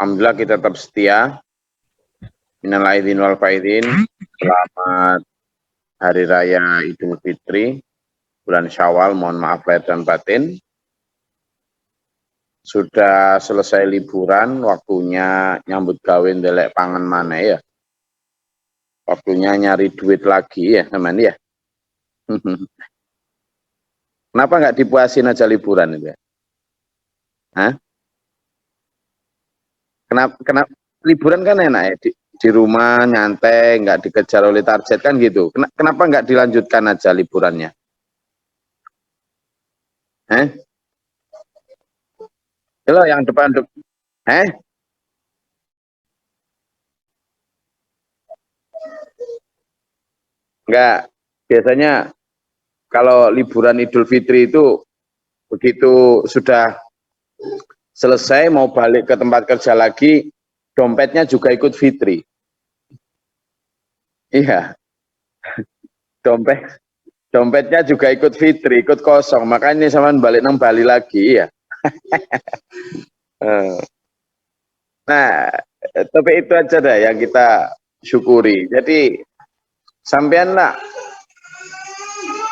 Alhamdulillah kita tetap setia. Minal aidin wal faidin. Selamat Hari Raya Idul Fitri, bulan Syawal, mohon maaf lahir dan batin. Sudah selesai liburan, waktunya nyambut gawe ndelek pangan mana ya. Waktunya nyari duit lagi ya, teman ya. Kenapa nggak dipuasin aja liburan itu ya? Hah? Kenapa liburan kan enak ya, di rumah nyantai, nggak dikejar oleh target kan gitu. Kenapa nggak dilanjutkan aja liburannya? Halo yang depan, Enggak, biasanya kalau liburan Idul Fitri itu begitu sudah selesai mau balik ke tempat kerja lagi, dompetnya juga ikut Fitri. Iya, dompetnya juga ikut Fitri, ikut kosong. Makanya sama balik nang Bali lagi ya. Nah, tapi itu aja dah yang kita syukuri. Jadi sampean lah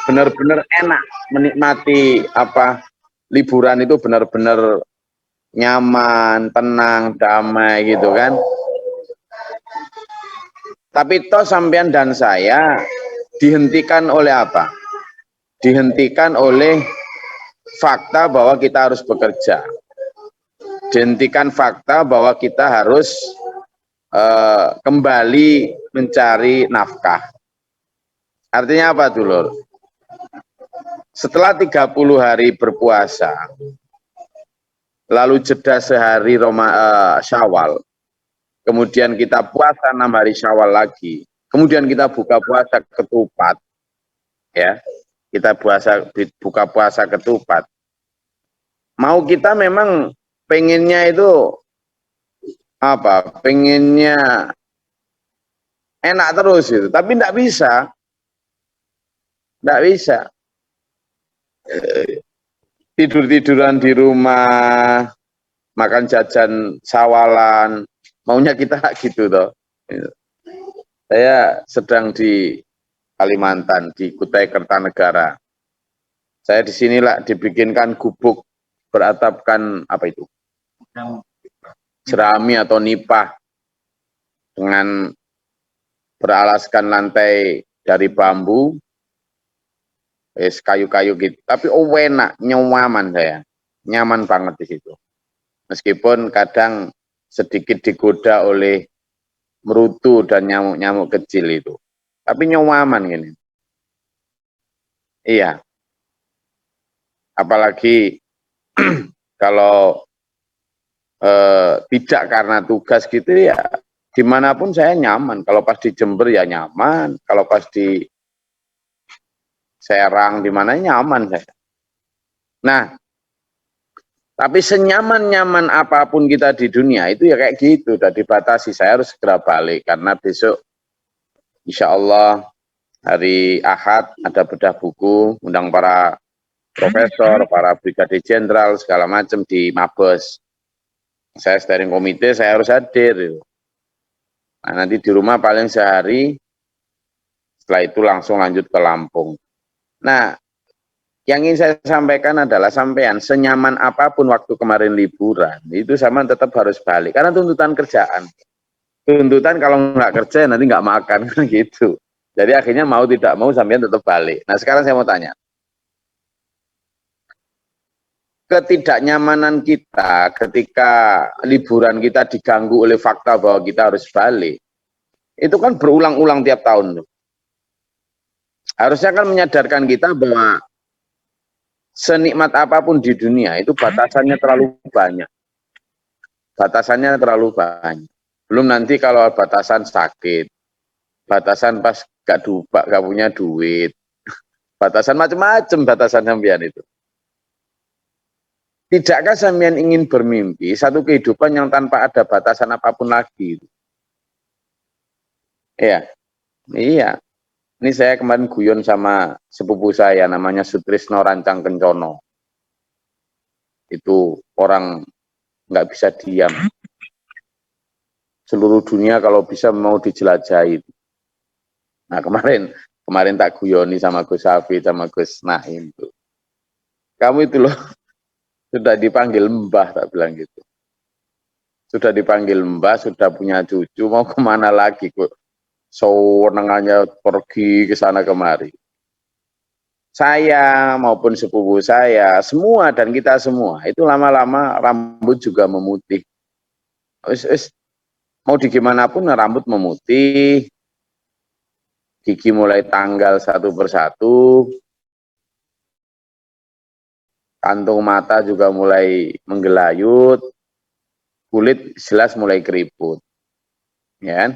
benar-benar enak menikmati apa liburan itu benar-benar nyaman, tenang, damai gitu kan. Tapi toh sampean dan saya dihentikan oleh apa? Dihentikan oleh fakta bahwa kita harus bekerja. Dihentikan fakta bahwa kita harus kembali mencari nafkah. Artinya apa dulur? Setelah 30 hari berpuasa, lalu jeda sehari Syawal, kemudian kita puasa 6 hari Syawal lagi, kemudian kita buka puasa ketupat, ya, kita buka puasa ketupat. Mau kita memang pengennya itu apa? Pengennya enak terus itu, tapi tidak bisa, tidur-tiduran di rumah, makan jajan sawalan, maunya kita gitu toh. Saya sedang di Kalimantan, di Kutai Kertanegara. Saya di sinilah dibikinkan gubuk beratapkan apa itu? Jerami atau nipah dengan beralaskan lantai dari bambu, kayu-kayu gitu. Tapi enak, nyaman saya, nyaman banget di situ. Meskipun kadang sedikit digoda oleh merutu dan nyamuk-nyamuk kecil itu. Tapi nyaman gini. Iya. Apalagi kalau tidak karena tugas gitu ya, dimanapun saya nyaman. Kalau pas di Jember ya nyaman. Kalau pas di Serang, di mana nyaman saya. Nah, tapi senyaman-nyaman apapun kita di dunia itu ya kayak gitu, udah dibatasi. Saya harus segera balik karena besok insya Allah hari Ahad ada bedah buku, undang para profesor, para brigadir jenderal segala macam di Mabes. Saya steering komite, saya harus hadir. Nah, nanti di rumah paling sehari, setelah itu langsung lanjut ke Lampung. Nah, yang ingin saya sampaikan adalah sampean senyaman apapun waktu kemarin liburan, itu sama tetap harus balik. Karena tuntutan kerjaan. Tuntutan kalau nggak kerja nanti nggak makan, gitu. Jadi akhirnya mau tidak mau sampean tetap balik. Nah sekarang saya mau tanya. Ketidaknyamanan kita ketika liburan kita diganggu oleh fakta bahwa kita harus balik, itu kan berulang-ulang tiap tahun. Harusnya kan menyadarkan kita bahwa senikmat apapun di dunia itu batasannya terlalu banyak. Batasannya terlalu banyak. Belum nanti kalau batasan sakit, batasan pas gak punya duit, batasan macam-macam batasan sampean itu. Tidakkah sampean ingin bermimpi satu kehidupan yang tanpa ada batasan apapun lagi? Iya, iya. Ini saya kemarin guyon sama sepupu saya, namanya Sutrisno Rancang Kencono. Itu orang nggak bisa diam. seluruh dunia kalau bisa mau dijelajahi. Nah kemarin tak guyoni sama Gus Safi sama Gus Naim tuh. Kamu itu loh sudah dipanggil Mbah, tak bilang gitu. Sudah dipanggil Mbah, sudah punya cucu, mau kemana lagi kok? Sewenengannya pergi ke sana kemari. Saya maupun sepupu saya, semua dan kita semua, itu lama-lama rambut juga memutih. Mau di gimana pun rambut memutih, gigi mulai tanggal satu persatu, kantung mata juga mulai menggelayut, kulit jelas mulai keriput. Ya kan?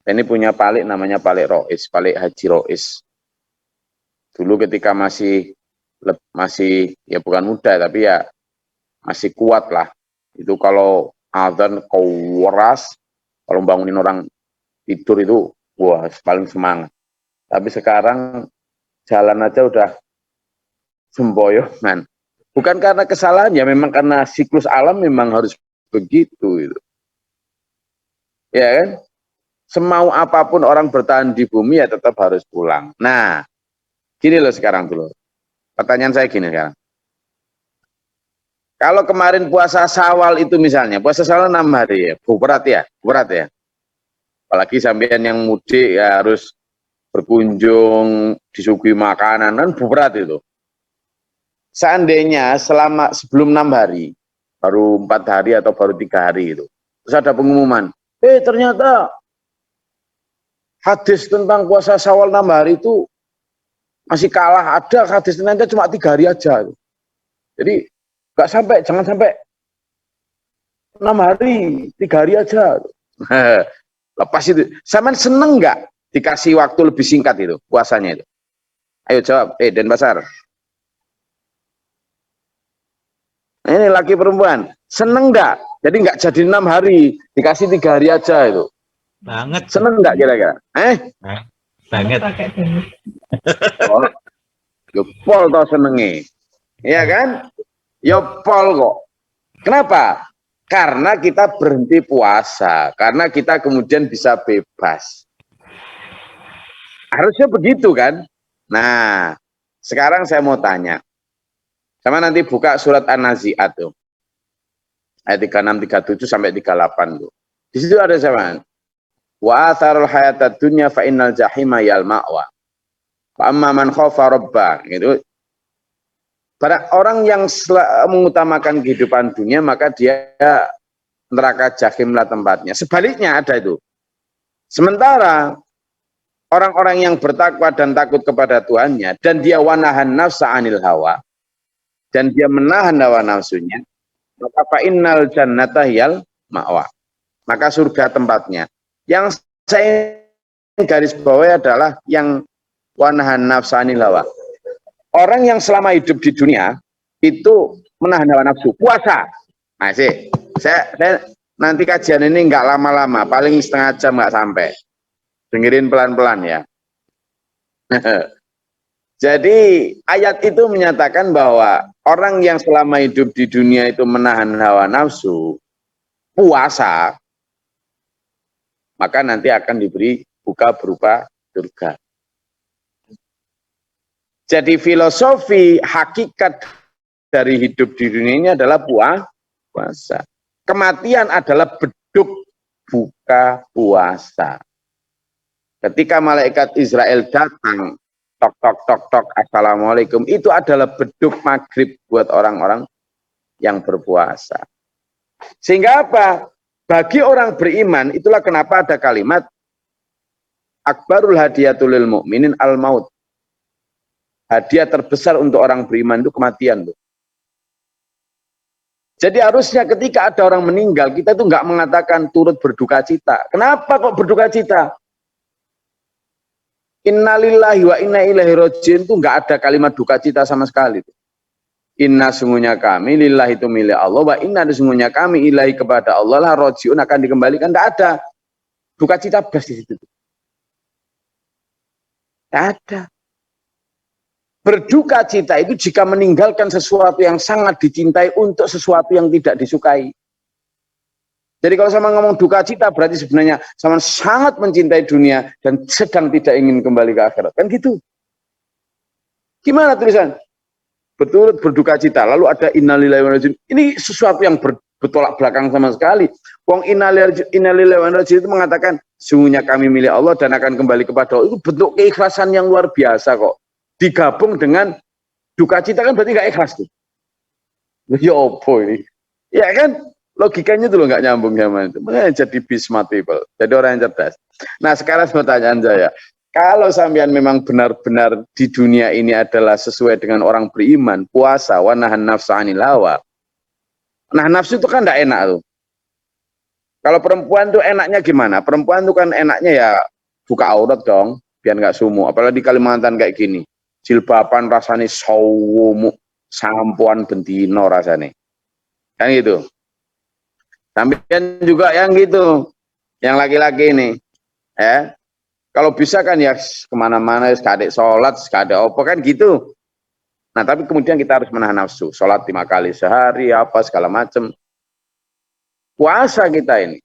Ini punya palik namanya palik Rois, palik Haji Rois. Dulu ketika masih ya bukan muda tapi ya masih kuat lah. Itu kalau azan keras, kalau bangunin orang tidur itu wah paling semangat. Tapi sekarang jalan aja udah semboyongan. Bukan karena kesalahan ya, memang karena siklus alam memang harus begitu itu. Ya kan? Semau apapun orang bertahan di bumi ya tetap harus pulang. Nah, gini loh sekarang dulu. Pertanyaan saya gini sekarang. Kalau kemarin puasa Syawal itu misalnya, puasa Syawal 6 hari ya, berat ya, berat ya. Apalagi sampean yang mudik ya harus berkunjung, disuguhi makanan, kan berat itu. Seandainya sebelum 6 hari, baru 4 hari atau baru 3 hari itu, terus ada pengumuman, ternyata hadis tentang puasa Syawal 6 hari itu masih kalah, ada hadis ternyata cuma 3 hari aja. Jadi nggak sampai, jangan sampai 6 hari, 3 hari aja. Lepas itu, Saman seneng nggak dikasih waktu lebih singkat itu puasanya itu? Ayo jawab, Denpasar. Ini laki perempuan, seneng nggak? Jadi nggak jadi 6 hari, dikasih 3 hari aja itu. Banget. Seneng nggak kira-kira? Banget. Oh, yo pol toh senenge. Iya kan? Yo pol kok. Kenapa? Karena kita berhenti puasa, karena kita kemudian bisa bebas. Harusnya begitu kan? Nah, sekarang saya mau tanya. Sama nanti buka surat An-Nazi'at tuh. Ayat 36, 37 sampai 38 tuh. Di situ ada sama. Wa atharul hayatad dunya fa innal jahima yal ma'wa. Fa amma man khafa rabba, gitu. Pada orang yang mengutamakan kehidupan dunia, maka dia neraka jahimlah tempatnya. Sebaliknya ada itu. Sementara orang-orang yang bertakwa dan takut kepada Tuhannya, dan dia wanahan nafsa anil hawa, dan dia menahan hawa nafsunya, maka fa'innal jannata hiyal ma'wa. Maka surga tempatnya. Yang saya garis bawahi adalah yang wanahan nafsa anil hawa. Orang yang selama hidup di dunia itu menahan hawa nafsu, puasa. Nah, saya nanti kajian ini nggak lama-lama, paling setengah jam nggak sampai. Dengerin pelan-pelan ya. Jadi ayat itu menyatakan bahwa orang yang selama hidup di dunia itu menahan hawa nafsu, puasa, maka nanti akan diberi buka berupa surga. Jadi filosofi hakikat dari hidup di dunia ini adalah puasa. Kematian adalah beduk buka puasa. Ketika malaikat Israel datang, tok tok tok tok, assalamualaikum, itu adalah beduk maghrib buat orang-orang yang berpuasa. Sehingga apa? Bagi orang beriman, itulah kenapa ada kalimat akbarul hadiyatul lil mu'minin al maut. Hadiah terbesar untuk orang beriman itu kematian. Tuh. Jadi harusnya ketika ada orang meninggal, kita itu nggak mengatakan turut berduka cita. Kenapa kok berduka cita? Innalillahi wa inna ilaihi raji'un itu nggak ada kalimat duka cita sama sekali. Inna sungguhnya kami, lillahi itu milik Allah, wa inna sungguhnya kami ilahi kepada Allah lah raji'un akan dikembalikan. Nggak ada duka cita blas di situ. Nggak ada. Berduka cita itu jika meninggalkan sesuatu yang sangat dicintai untuk sesuatu yang tidak disukai. Jadi kalau sama ngomong duka cita berarti sebenarnya sama sangat mencintai dunia dan sedang tidak ingin kembali ke akhirat. Kan gitu. Gimana tulisan? Berturut berduka cita. Lalu ada innalillahi wa inna ilaihi raji'un. Ini sesuatu yang bertolak belakang sama sekali. Wong innalillahi wa inna ilaihi raji'un itu mengatakan sungguhnya kami milik Allah dan akan kembali kepada Allah. Itu bentuk keikhlasan yang luar biasa kok. Digabung dengan duka cita kan berarti nggak ikhlas tuh. Ya opo ini. Ya kan? Logikanya tuh nggak nyambung sama itu. Makanya jadi be smart people. Jadi orang yang cerdas. Nah sekarang pertanyaan saya. Kalau sampean memang benar-benar di dunia ini adalah sesuai dengan orang beriman, puasa, wa nahan nafsa 'anil hawa. Nah nafsu itu kan enggak enak tuh. Kalau perempuan tuh enaknya gimana? Perempuan tuh kan enaknya ya buka aurat dong, biar nggak sumuk. Apalagi di Kalimantan kayak gini. Jilbaban rasanya sawumu, sampuan bentino rasanya. Kan gitu. Sampean juga yang gitu, yang laki-laki ini, kalau bisa kan ya kemana-mana, sekadek sholat, sekadek apa kan gitu. Nah tapi kemudian kita harus menahan nafsu, sholat 5 kali sehari, apa segala macam. Puasa kita ini,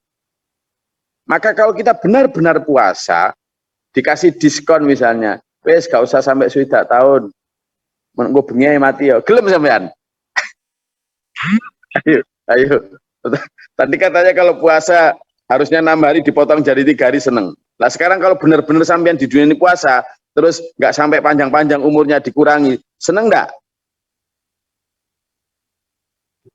maka kalau kita benar-benar puasa, dikasih diskon misalnya, wes gak usah sampai sudah tahun, gue bengi mati ya, gelem sampean. Ayo. Tadi katanya kalau puasa harusnya 6 hari dipotong jadi 3 hari seneng. Nah sekarang kalau benar-benar sampean di dunia ini puasa, terus nggak sampai panjang-panjang umurnya dikurangi, seneng nggak?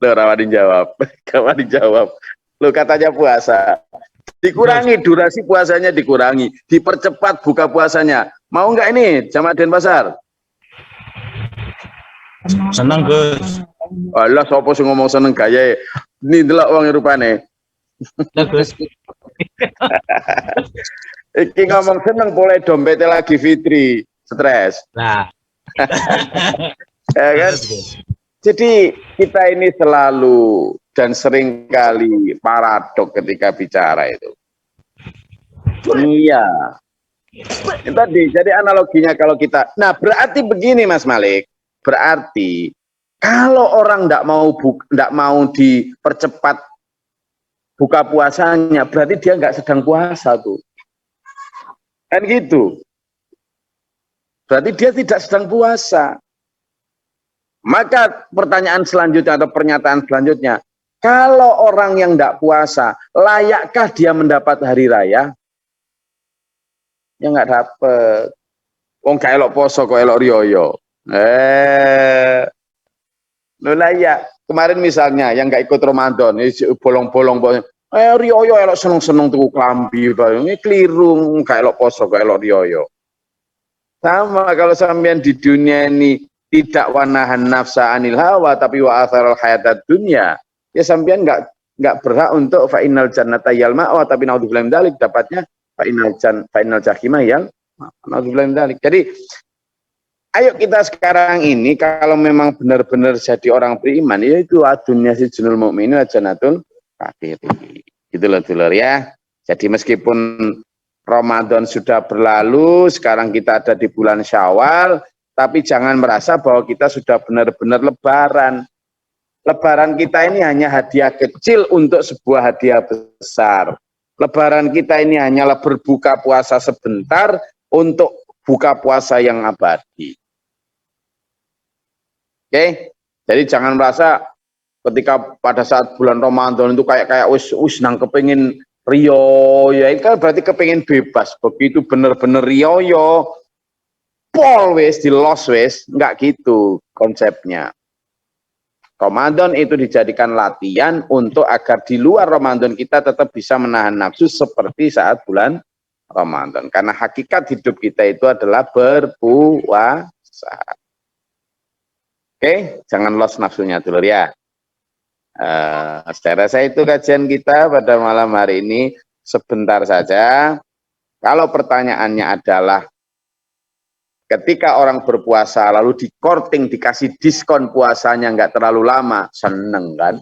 Loh, rawan dijawab, kawan dijawab. Lo katanya puasa, dikurangi durasi puasanya dikurangi, dipercepat buka puasanya. Mau nggak ini Jamaah Denpasar? Senang Gus. Alah, sopo sing ngomong seneng gaya. Ini delok wong rupane. Ya Gus. Iki ngomong seneng boleh dompetnya lagi Fitri, stres. Nah. Ya kan? Jadi kita ini selalu dan seringkali paradok ketika bicara itu. Iya. Tadi jadi analoginya kalau kita, nah berarti begini Mas Malik, berarti kalau orang ndak mau dipercepat buka puasanya, berarti dia nggak sedang puasa tuh. Kan gitu. Berarti dia tidak sedang puasa. Maka pertanyaan selanjutnya atau pernyataan selanjutnya, kalau orang yang ndak puasa, layakkah dia mendapat hari raya? Ya nggak dapet. Wong gak elok poso kok elok riyoyo. Loh ya, kemarin misalnya yang nggak ikut Ramadan, bolong-bolong, riyoyo elok seneng-seneng tuku klambi, ini keliru, nggak elok poso, nggak elok riyoyo. Sama kalau sampean di dunia ini tidak wanahan nafsa 'anil hawa, tapi wa atharal hayatad dunya, ya sampean nggak berhak untuk fa innal jannata yal ma'wa, tapi naudzubillah min dzalik, dapatnya fa innal jahima yal naudzubillah min dzalik. Jadi ayo kita sekarang ini kalau memang benar-benar jadi orang beriman, yaitu adunya si junul mukminin janatul kafiri. Gitu loh dulur ya. Jadi meskipun Ramadan sudah berlalu, sekarang kita ada di bulan Syawal, tapi jangan merasa bahwa kita sudah benar-benar lebaran. Lebaran kita ini hanya hadiah kecil untuk sebuah hadiah besar. Lebaran kita ini hanyalah berbuka puasa sebentar untuk buka puasa yang abadi. Oke, jadi jangan merasa ketika pada saat bulan Ramadan itu kayak wis nang kepengin riyo, ya itu kan berarti kepengin bebas. Begitu bener-bener riyo, pol wis di los wis, nggak gitu konsepnya. Ramadan itu dijadikan latihan untuk agar di luar Ramadan kita tetap bisa menahan nafsu seperti saat bulan Ramadan. Karena hakikat hidup kita itu adalah berpuasa. Oke, jangan los nafsunya dulu ya. Saya rasa itu kajian kita pada malam hari ini. Sebentar saja. Kalau pertanyaannya adalah ketika orang berpuasa lalu di-courting, dikasih diskon puasanya nggak terlalu lama, seneng kan?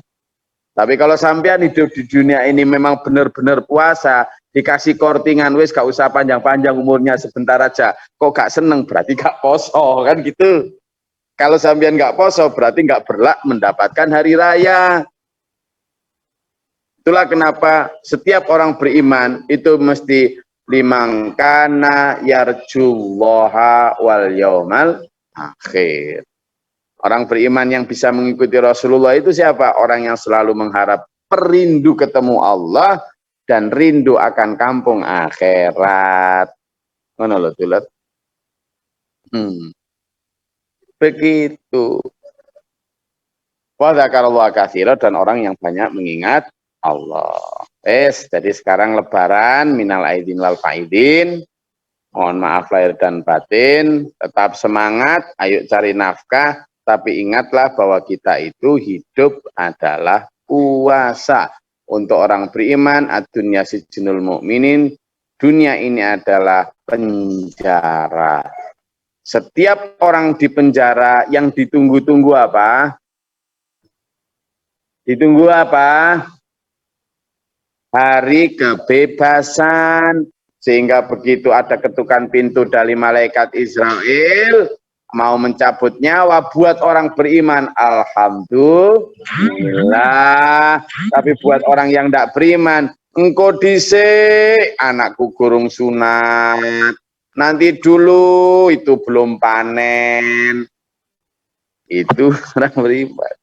Tapi kalau sampean hidup di dunia ini memang benar-benar puasa, dikasih courtingan, wis gak usah panjang-panjang umurnya sebentar aja, kok gak seneng, berarti gak poso, kan gitu. Kalau sampean nggak poso, berarti nggak berhak mendapatkan hari raya. Itu Itulah kenapa setiap orang beriman itu mesti limang kana yarjullaha wal yaumal akhir. Orang beriman yang bisa mengikuti Rasulullah itu siapa? Orang yang selalu mengharap perindu ketemu Allah dan rindu akan kampung akhirat. Mana lo tulat? Begitu. Wa dzakarallahu katsiran, dan orang yang banyak mengingat Allah. Jadi sekarang lebaran, minal aidin wal faidin. Mohon maaf lahir dan batin, tetap semangat, ayo cari nafkah, tapi ingatlah bahwa kita itu hidup adalah puasa. Untuk orang beriman, ad-dunya sijnul mu'minin, dunia ini adalah penjara. Setiap orang di penjara yang ditunggu-tunggu apa? Ditunggu apa? Hari kebebasan. Sehingga begitu ada ketukan pintu dari malaikat Israel mau mencabut nyawa buat orang beriman, alhamdulillah. Tapi buat orang yang tidak beriman, engkau dhisik, anakku gurung sunat, nanti dulu, itu belum panen. Itu orang beriman.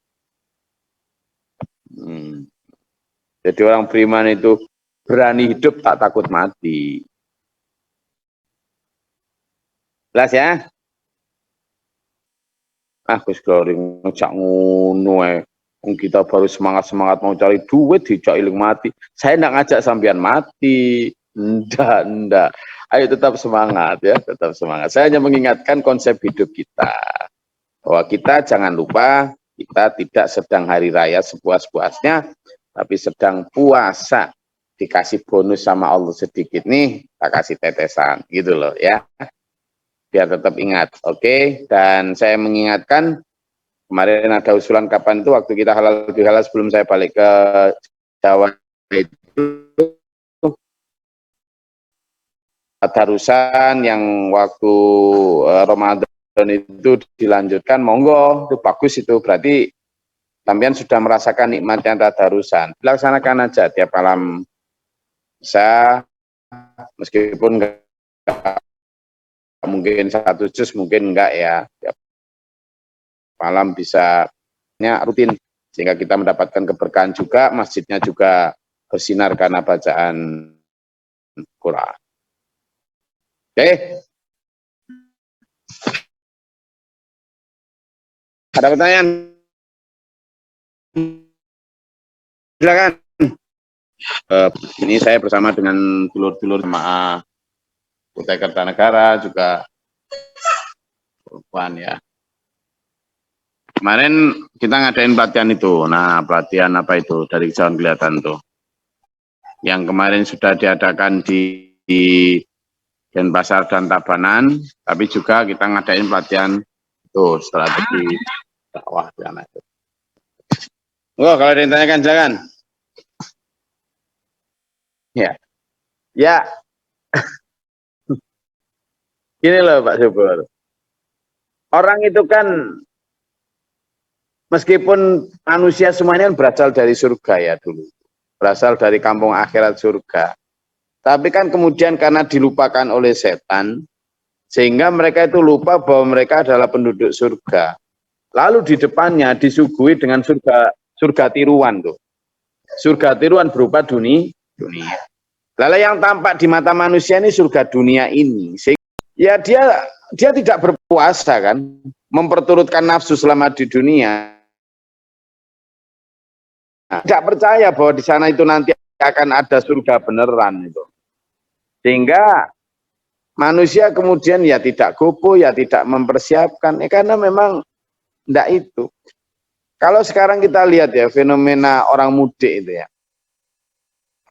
Jadi orang beriman itu berani hidup, tak takut mati. Jelas ya? Gus Glory ngejak ngono kita baru semangat-semangat mau cari duit, dijak iling mati. Saya enggak ngajak sampean mati. Enggak. Ayo tetap semangat ya, tetap semangat. Saya hanya mengingatkan konsep hidup kita. Bahwa kita jangan lupa, kita tidak sedang hari raya sepuas-puasnya, tapi sedang puasa. Dikasih bonus sama Allah sedikit nih, tak kasih tetesan, gitu loh ya. Biar tetap ingat, oke? Dan saya mengingatkan, kemarin ada usulan kapan itu, waktu kita halal bihalal sebelum saya balik ke Jawa itu, tarusan yang waktu Ramadan itu dilanjutkan, monggo, itu bagus itu, berarti sampean sudah merasakan nikmatnya tadarusan. Dilaksanakan aja tiap malam bisa, meskipun enggak mungkin satu juz, mungkin enggak ya, tiap malam bisa rutin, sehingga kita mendapatkan keberkahan juga, masjidnya juga bersinar karena bacaan Quran. Oke. Ada pertanyaan? Silakan. Ini saya bersama dengan dulur-dulur jemaah Kutai Kertanegara juga perempuan ya. Kemarin kita ngadain pelatihan itu. Nah, pelatihan apa itu? Dari jauh kelihatan tuh. Yang kemarin sudah diadakan di Denpasar dan Tabanan, tapi juga kita ngadain pelatihan itu strategi dakwah di sana itu. Oh, kalau ada yang tanyakan jangan. Ya. Ya. Gini loh Pak Subur. Orang itu kan meskipun manusia semuanya berasal dari surga ya dulu. Berasal dari kampung akhirat surga. Tapi kan kemudian karena dilupakan oleh setan, sehingga mereka itu lupa bahwa mereka adalah penduduk surga. Lalu di depannya disuguhi dengan surga tiruan tuh. Surga tiruan berupa dunia. Lalu yang tampak di mata manusia ini surga dunia ini. Ya dia tidak berpuasa kan, memperturutkan nafsu selama di dunia. Nah, tidak percaya bahwa di sana itu nanti akan ada surga beneran itu. Sehingga manusia kemudian ya tidak gopoh, ya tidak mempersiapkan, karena memang tidak itu. Kalau sekarang kita lihat ya fenomena orang mudik itu ya.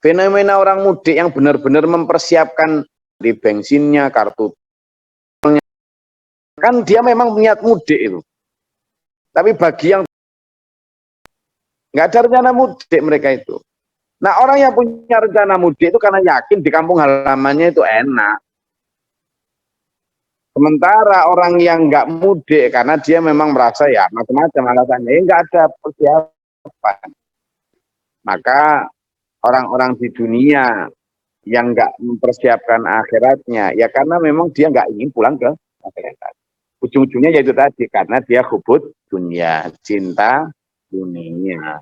Fenomena orang mudik yang benar-benar mempersiapkan di bensinnya, kartu kan dia memang niat mudik itu. Tapi bagi yang nggak ada rencana mudik mereka itu. Nah, orang yang punya rencana mudik itu karena yakin di kampung halamannya itu enak. Sementara orang yang nggak mudik karena dia memang merasa ya macam-macam alasannya, nggak ada persiapan. Maka orang-orang di dunia yang nggak mempersiapkan akhiratnya, ya karena memang dia nggak ingin pulang ke akhirat. Ujung-ujungnya yaitu tadi, karena dia hubud dunia, cinta dunia.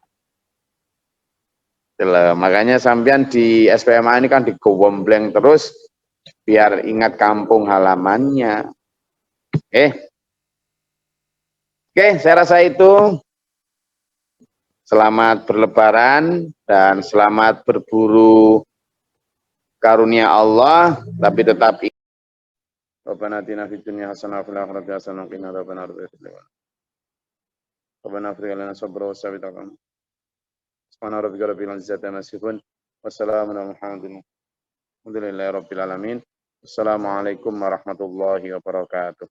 Makanya sampean di SPMA ini kan digombleng terus, biar ingat kampung halamannya. Oke, saya rasa itu. Selamat berlebaran dan selamat berburu karunia Allah, tapi tetap Rabbana atina fid dunya hasanah wa fil akhirati hasanah wa qina adzabannar. Rabbana afrigh lana sabra wa sabbit aqam. Subhana rabbika rabbil izzati amma yasifun. Wassalamun ala mursalin. Alhamdulillahi rabbil alamin. Assalamualaikum warahmatullahi wabarakatuh.